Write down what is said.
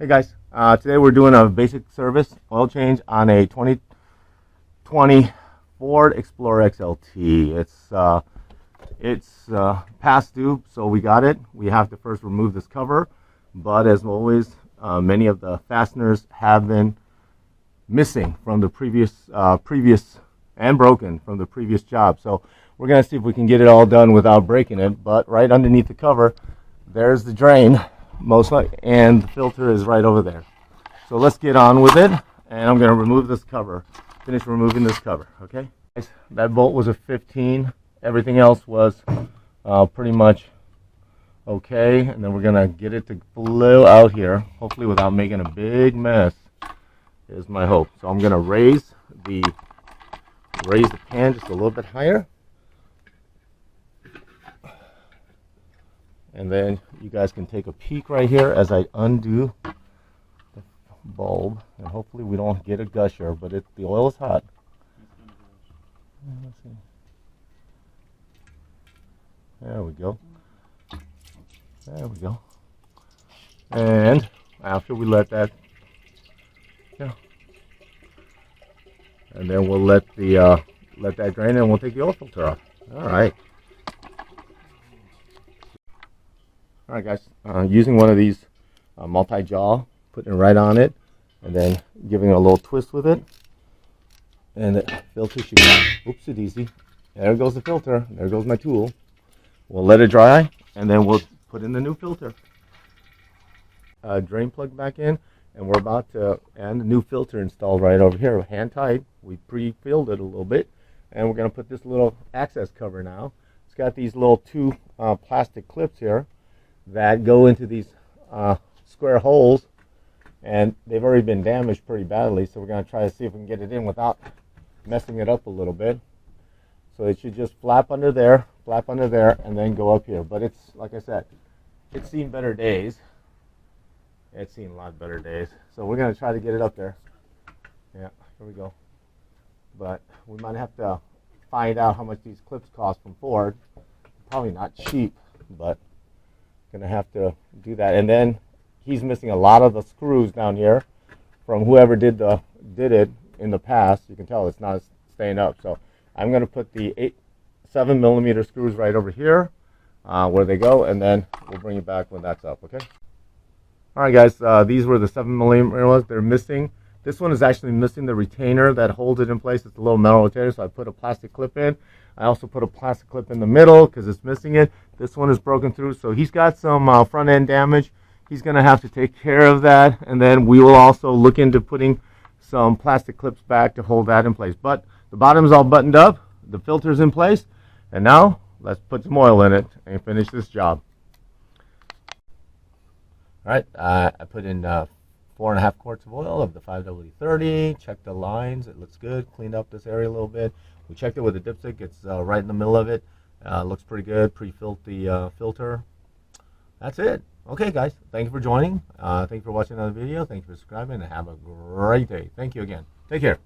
Hey guys, today we're doing a basic service oil change on a 2020 Ford Explorer XLT. It's past due, so we got it. We have to first remove this cover, but as always, many of the fasteners have been missing from the previous and broken from the previous job. So we're gonna see if we can get it all done without breaking it. But right underneath the cover, there's the drain. Most likely, and the filter is right over there. So let's get on with it, and I'm going to remove this cover. Finish removing this cover, okay? That bolt was a 15. Everything else was pretty much okay, and then we're going to get it to blow out here, hopefully without making a big mess, is my hope. So I'm going to raise the pan just a little bit higher. And then you guys can take a peek right here as I undo the bulb, and hopefully we don't get a gusher, but the oil is hot. Let's see. There we go. There we go. And after we let that, and then we'll let that drain, and we'll take the oil filter off. All right. All right, guys, using one of these multi-jaw, putting it right on it, and then giving it a little twist with it. And the filter should go, oopsie-daisy. There goes the filter. There goes my tool. We'll let it dry, and then we'll put in the new filter. Drain plug back in, and we're about to, and the new filter installed right over here, hand tight. We pre-filled it a little bit, and we're going to put this little access cover now. It's got these little two plastic clips here that go into these square holes, and they've already been damaged pretty badly, so we're going to try to see if we can get it in without messing it up a little bit. So it should just flap under there, and then go up here. But it's, like I said, it's seen better days. It's seen a lot better days. So we're going to try to get it up there. Yeah, here we go. But we might have to find out how much these clips cost from Ford. Probably not cheap, but gonna have to do that. And then he's missing a lot of the screws down here from whoever did it in the past. You can tell it's not staying up. So I'm gonna put the 7mm screws right over here where they go, and then we'll bring it back when that's up. Okay. All right, guys. These were the 7mm ones. They're missing. This one is actually missing the retainer that holds it in place. It's a little metal retainer, so I put a plastic clip in. I also put a plastic clip in the middle because it's missing it. This one is broken through, so he's got some front end damage. He's going to have to take care of that, and then we will also look into putting some plastic clips back to hold that in place. But the bottom is all buttoned up, the filter's in place, and now let's put some oil in it and finish this job. All right, I put in 4.5 quarts of oil of the 5W30. Checked the lines, it looks good. Cleaned up this area a little bit. We checked it with a dipstick. It's right in the middle of it. Looks pretty good. Pre-filled the filter. That's it. Okay, guys. Thank you for joining. Thank you for watching another video. Thank you for subscribing, and have a great day. Thank you again. Take care.